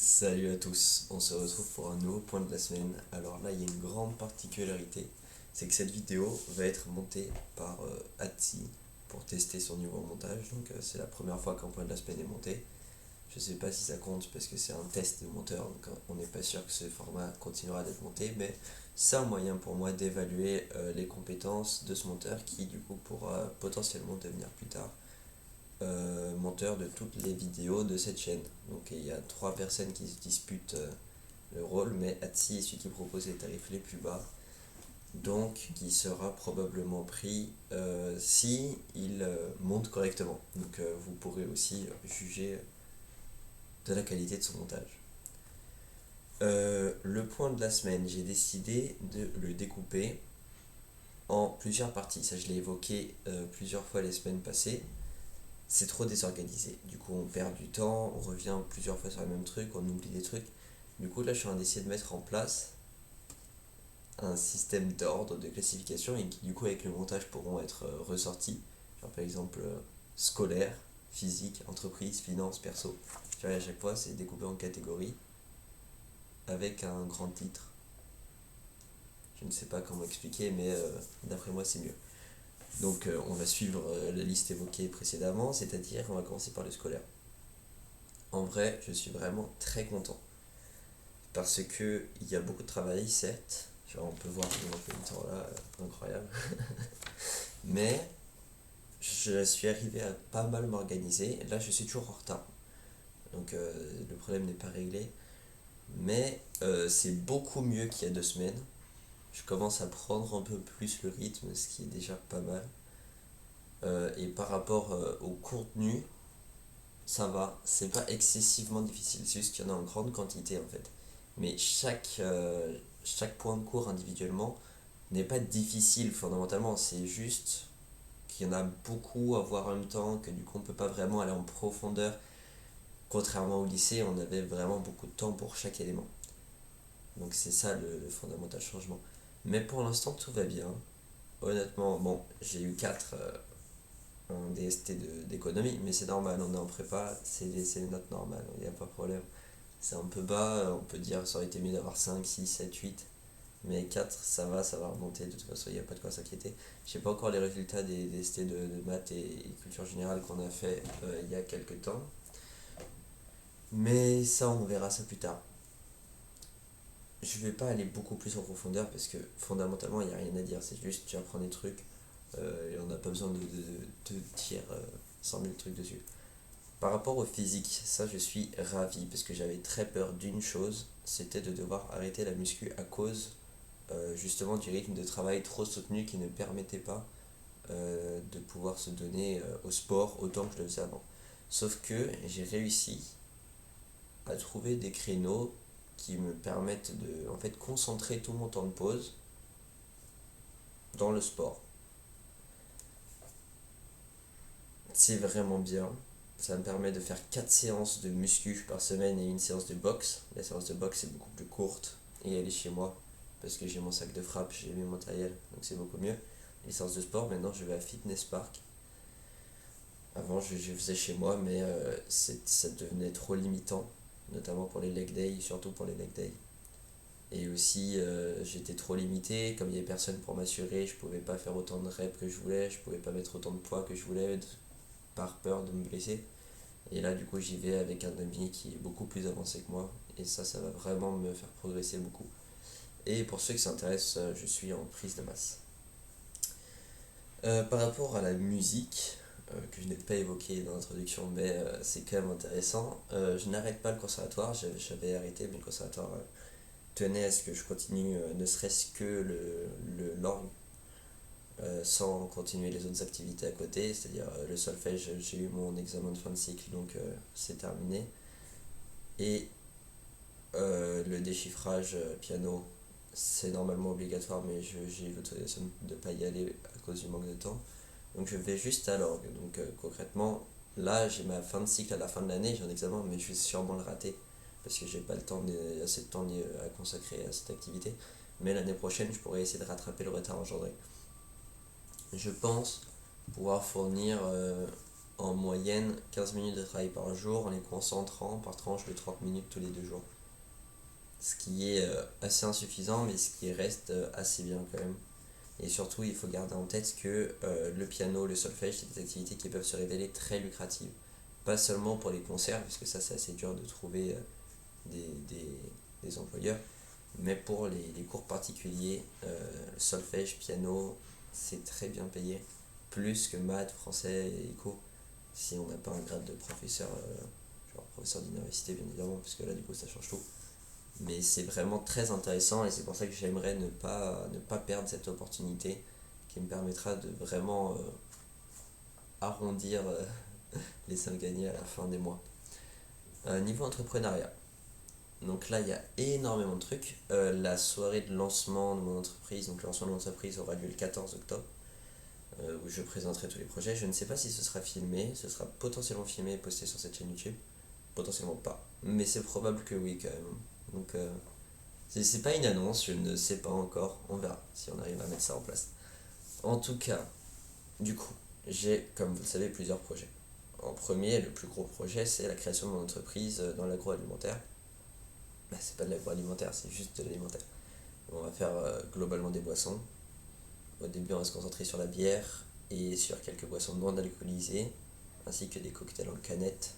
Salut à tous, on se retrouve pour un nouveau point de la semaine. Alors là, il y a une grande particularité, c'est que cette vidéo va être montée par Hatsi pour tester son niveau en montage. Donc c'est la première fois qu'un point de la semaine est monté. Je sais pas si ça compte parce que c'est un test de monteur, donc on n'est pas sûr que ce format continuera d'être monté, mais c'est un moyen pour moi d'évaluer les compétences de ce monteur qui du coup pourra potentiellement devenir plus tard monteur de toutes les vidéos de cette chaîne. Donc il y a trois personnes qui se disputent le rôle, mais Hatsi est celui qui propose les tarifs les plus bas, donc qui sera probablement pris si il monte correctement. Donc vous pourrez aussi juger de la qualité de son montage. Le point de la semaine, j'ai décidé de le découper en plusieurs parties. Ça, je l'ai évoqué plusieurs fois les semaines passées. C'est trop désorganisé. Du coup, on perd du temps, on revient plusieurs fois sur le même truc, on oublie des trucs. Du coup, là, je suis en train d'essayer de mettre en place un système d'ordre, de classification, et qui, du coup, avec le montage, pourront être ressortis. Genre, par exemple, scolaire, physique, entreprise, finance, perso. Tu vois, à chaque fois, c'est découpé en catégories avec un grand titre. Je ne sais pas comment expliquer, mais d'après moi, c'est mieux. Donc, on va suivre la liste évoquée précédemment, c'est-à-dire, on va commencer par le scolaire. En vrai, je suis vraiment très content parce que il y a beaucoup de travail, certes. Genre, on peut voir comment on fait le temps là, incroyable. Mais je suis arrivé à pas mal m'organiser. Là, je suis toujours en retard. Donc, le problème n'est pas réglé. Mais c'est beaucoup mieux qu'il y a 2 semaines. Je commence à prendre un peu plus le rythme, ce qui est déjà pas mal. Et par rapport au contenu, ça va. C'est pas excessivement difficile. C'est juste qu'il y en a en grande quantité en fait. Mais chaque point de cours individuellement n'est pas difficile fondamentalement, c'est juste qu'il y en a beaucoup à voir en même temps, que du coup on peut pas vraiment aller en profondeur. Contrairement au lycée, on avait vraiment beaucoup de temps pour chaque élément. Donc c'est ça le fondamental changement. Mais pour l'instant tout va bien. Honnêtement, bon, j'ai eu 4 en DST d'économie, mais c'est normal, on est en prépa, c'est les notes normales, il n'y a pas de problème. C'est un peu bas, on peut dire ça aurait été mieux d'avoir 5 6 7 8. Mais 4 ça va remonter, de toute façon, il n'y a pas de quoi s'inquiéter. Je sais pas encore les résultats des ST de maths et culture générale qu'on a fait il y a quelques temps. Mais ça, on verra ça plus tard. Je vais pas aller beaucoup plus en profondeur parce que fondamentalement, il n'y a rien à dire. C'est juste, tu apprends des trucs et on n'a pas besoin de dire 100 000 trucs dessus. Par rapport au physique, ça, je suis ravi parce que j'avais très peur d'une chose, c'était de devoir arrêter la muscu à cause justement du rythme de travail trop soutenu qui ne permettait pas de pouvoir se donner au sport autant que je le faisais avant. Sauf que j'ai réussi à trouver des créneaux qui me permettent de en fait concentrer tout mon temps de pause dans le sport. C'est vraiment bien. Ça me permet de faire 4 séances de muscu par semaine et une séance de boxe. La séance de boxe est beaucoup plus courte et elle est chez moi parce que j'ai mon sac de frappe, j'ai mis mon matériel, donc c'est beaucoup mieux. Les séances de sport, maintenant je vais à Fitness Park. Avant je faisais chez moi, mais ça devenait trop limitant, notamment pour les leg day, surtout pour les leg day. Et aussi j'étais trop limité, comme il n'y avait personne pour m'assurer, je pouvais pas faire autant de reps que je voulais, je pouvais pas mettre autant de poids que je voulais par peur de me blesser. Et là, du coup, j'y vais avec un ami qui est beaucoup plus avancé que moi. Et ça va vraiment me faire progresser beaucoup. Et pour ceux qui s'intéressent, je suis en prise de masse. Par rapport à la musique, que je n'ai pas évoqué dans l'introduction, mais c'est quand même intéressant. Je n'arrête pas le conservatoire, j'avais arrêté, mais le conservatoire tenait à ce que je continue ne serait-ce que le langue, sans continuer les autres activités à côté, c'est-à-dire le solfège, j'ai eu mon examen de fin de cycle, donc c'est terminé. Et le déchiffrage piano, c'est normalement obligatoire, mais j'ai eu l'autorisation de ne pas y aller à cause du manque de temps. Donc je vais juste à l'orgue. Donc concrètement, là j'ai ma fin de cycle à la fin de l'année, j'ai un examen, mais je vais sûrement le rater parce que j'ai pas le temps, assez de temps à consacrer à cette activité. Mais l'année prochaine, je pourrais essayer de rattraper le retard engendré. Je pense pouvoir fournir en moyenne 15 minutes de travail par jour en les concentrant par tranche de 30 minutes tous les 2 jours. Ce qui est assez insuffisant, mais ce qui reste assez bien quand même. Et surtout, il faut garder en tête que le piano, le solfège, c'est des activités qui peuvent se révéler très lucratives. Pas seulement pour les concerts, parce que ça c'est assez dur de trouver des employeurs, mais pour les cours particuliers, solfège, piano, c'est très bien payé. Plus que maths, français et éco, si on n'a pas un grade de professeur, genre professeur d'université bien évidemment, parce que là du coup ça change tout. Mais c'est vraiment très intéressant et c'est pour ça que j'aimerais ne pas perdre cette opportunité qui me permettra de vraiment arrondir les sommes gagnées à la fin des mois. Niveau entrepreneuriat, donc là il y a énormément de trucs. La soirée de lancement de mon entreprise, donc le lancement de mon entreprise aura lieu le 14 octobre, où je présenterai tous les projets. Je ne sais pas si ce sera filmé, ce sera potentiellement filmé et posté sur cette chaîne YouTube. Potentiellement pas, mais c'est probable que oui quand même. Donc c'est pas une annonce, je ne sais pas encore, on verra si on arrive à mettre ça en place. En tout cas, du coup, j'ai, comme vous le savez, plusieurs projets. En premier, le plus gros projet, c'est la création de mon entreprise dans l'agroalimentaire. Bah, c'est pas de l'agroalimentaire, c'est juste de l'alimentaire. On va faire globalement des boissons. Au début, on va se concentrer sur la bière et sur quelques boissons non alcoolisées, ainsi que des cocktails en canette.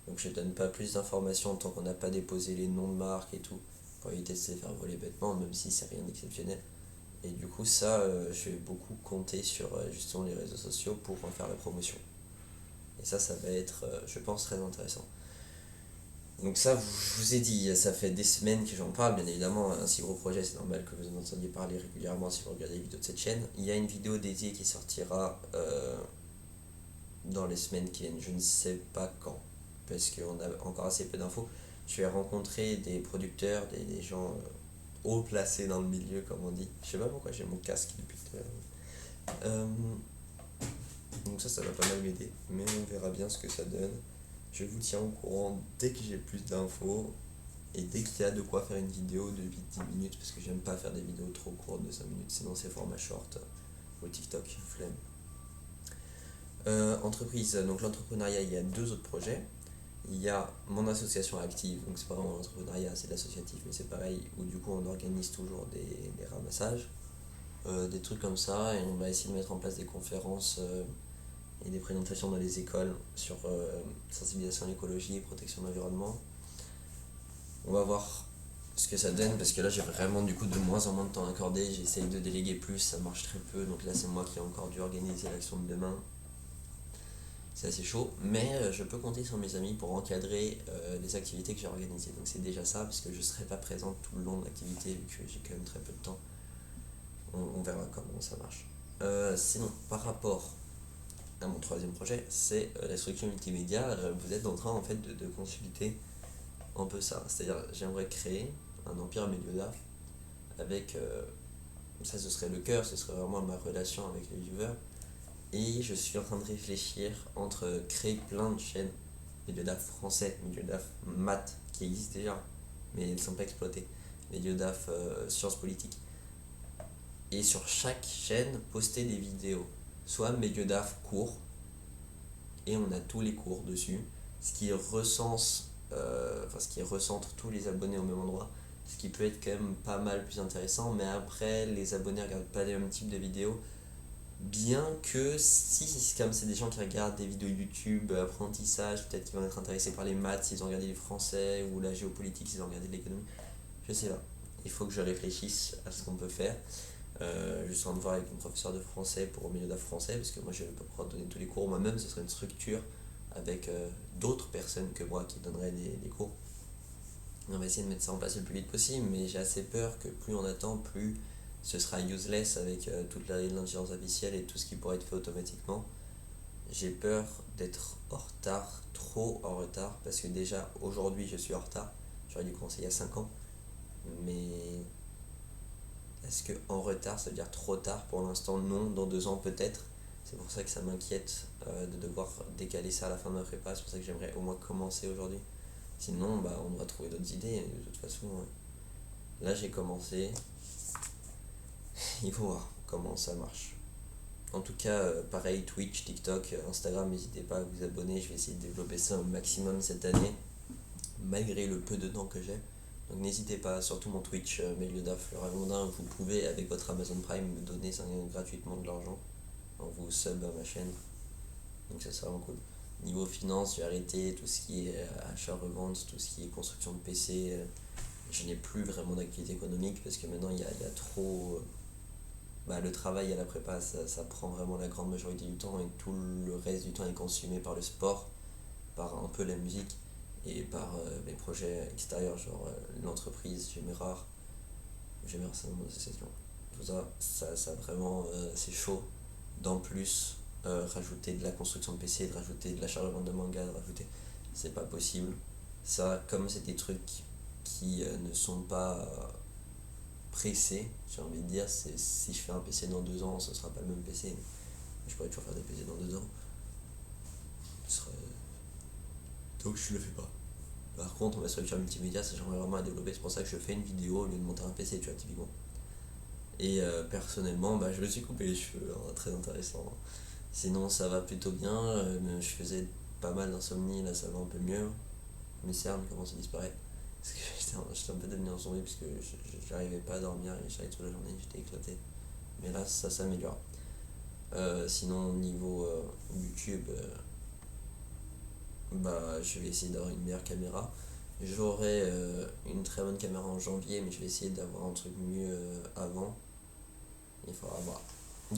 Donc je donne pas plus d'informations tant qu'on n'a pas déposé les noms de marques et tout, pour éviter de se les faire voler bêtement, même si c'est rien d'exceptionnel. Et du coup, ça, je vais beaucoup compter sur justement les réseaux sociaux pour en faire la promotion. Et ça va être, je pense, très intéressant. Donc ça, je vous ai dit, ça fait des semaines que j'en parle, bien évidemment, un si gros projet, c'est normal que vous en entendiez parler régulièrement si vous regardez les vidéos de cette chaîne. Il y a une vidéo dédiée qui sortira dans les semaines qui viennent, je ne sais pas quand, parce qu'on a encore assez peu d'infos. Je vais rencontrer des producteurs, des gens haut placés dans le milieu, comme on dit. Je sais pas pourquoi j'ai mon casque depuis tout à l'heure. Donc ça va pas mal m'aider, mais on verra bien ce que ça donne. Je vous tiens au courant dès que j'ai plus d'infos et dès qu'il y a de quoi faire une vidéo de 10 minutes, parce que j'aime pas faire des vidéos trop courtes de 5 minutes, sinon c'est format short ou TikTok, flemme. Entreprise, donc l'entrepreneuriat, il y a 2 autres projets. Il y a mon association active, donc c'est pas vraiment l'entrepreneuriat, c'est de l'associatif, mais c'est pareil, où du coup on organise toujours des ramassages, des trucs comme ça, et on va essayer de mettre en place des conférences et des présentations dans les écoles sur sensibilisation à l'écologie et protection de l'environnement. On va voir ce que ça donne, parce que là j'ai vraiment du coup de moins en moins de temps accordé, j'essaye de déléguer plus, ça marche très peu, donc là c'est moi qui ai encore dû organiser l'action de demain. C'est assez chaud, mais je peux compter sur mes amis pour encadrer les activités que j'ai organisées. Donc c'est déjà ça, parce que je ne serai pas présente tout le long de l'activité, vu que j'ai quand même très peu de temps. On verra comment ça marche. Sinon, par rapport à mon troisième projet, c'est la structure multimédia. Vous êtes en train en fait de consulter un peu ça. C'est-à-dire, j'aimerais créer un empire Méliodaf avec, ça ce serait le cœur, ce serait vraiment ma relation avec les viewers. Et je suis en train de réfléchir entre créer plein de chaînes, Méliodaf français, Méliodaf maths, qui existent déjà, mais elles ne sont pas exploitées, Méliodaf sciences politiques. Et sur chaque chaîne, poster des vidéos, soit Méliodaf cours, et on a tous les cours dessus, ce qui recense, ce qui recentre tous les abonnés au même endroit, ce qui peut être quand même pas mal plus intéressant, mais après, les abonnés ne regardent pas les mêmes types de vidéos. Bien que si, comme c'est des gens qui regardent des vidéos YouTube, apprentissage, peut-être qu'ils vont être intéressés par les maths s'ils ont regardé les français, ou la géopolitique s'ils ont regardé l'économie, je sais pas. Il faut que je réfléchisse à ce qu'on peut faire. Je suis en train de voir avec une professeure de français pour Méliodaf français, parce que moi je ne vais pas pouvoir donner tous les cours moi-même, ce serait une structure avec d'autres personnes que moi qui donneraient les cours. On va essayer de mettre ça en place le plus vite possible, mais j'ai assez peur que plus on attend, plus ce sera useless avec toute l'intelligence artificielle et tout ce qui pourrait être fait automatiquement. J'ai peur d'être en retard, trop en retard, parce que déjà aujourd'hui je suis en retard. J'aurais dû commencer il y a 5 ans, mais est-ce que en retard ça veut dire trop tard? Pour l'instant non, dans 2 ans peut-être. C'est pour ça que ça m'inquiète de devoir décaler ça à la fin de ma prépa, c'est pour ça que j'aimerais au moins commencer aujourd'hui. Sinon on va trouver d'autres idées, de toute façon là j'ai commencé, il faut voir comment ça marche. En tout cas, pareil, Twitch, TikTok, Instagram, n'hésitez pas à vous abonner. Je vais essayer de développer ça au maximum cette année, malgré le peu de temps que j'ai. Donc n'hésitez pas, surtout mon Twitch, Meliodas Floravondin, vous pouvez, avec votre Amazon Prime, me donner gratuitement de l'argent en vous sub à ma chaîne. Donc ça c'est vraiment cool. Niveau finance, j'ai arrêté tout ce qui est achat-revente, tout ce qui est construction de PC. Je n'ai plus vraiment d'activité économique parce que maintenant il y a trop. Le travail à la prépa, ça prend vraiment la grande majorité du temps et tout le reste du temps est consumé par le sport, par un peu la musique et par mes projets extérieurs, genre l'entreprise, j'ai mes rares mon association. Tout ça vraiment, c'est chaud. D'en plus, rajouter de la construction de PC, de rajouter de la charge de manga, de rajouter. C'est pas possible. Ça, comme c'est des trucs qui ne sont pas pressés, j'ai envie de dire, si je fais un PC dans 2 ans, ce sera pas le même PC. Je pourrais toujours faire des PC dans 2 ans. Ce serait... Donc je le fais pas. Par contre, ma structure multimédia, ça j'aimerais vraiment à développer. C'est pour ça que je fais une vidéo au lieu de monter un PC, tu vois, typiquement. Et personnellement, je me suis coupé les cheveux, hein, très intéressant. Sinon, ça va plutôt bien. Je faisais pas mal d'insomnie, là ça va un peu mieux. Mes cernes commencent à disparaître. Parce que j'étais un peu devenu en zombie parce que j'arrivais pas à dormir et j'allais toute la journée, j'étais éclaté. Mais là, ça s'améliore. Sinon, niveau YouTube, je vais essayer d'avoir une meilleure caméra. J'aurai une très bonne caméra en janvier, mais je vais essayer d'avoir un truc mieux avant. Il faudra voir.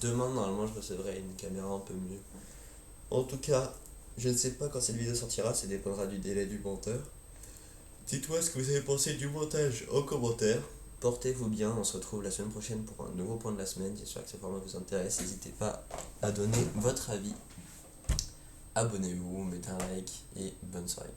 Demain, normalement, je recevrai une caméra un peu mieux. En tout cas, je ne sais pas quand cette vidéo sortira, ça dépendra du délai du monteur. Dites-moi ce que vous avez pensé du montage en commentaire. Portez-vous bien, on se retrouve la semaine prochaine pour un nouveau point de la semaine. J'espère que ce format vous intéresse. N'hésitez pas à donner votre avis. Abonnez-vous, mettez un like et bonne soirée.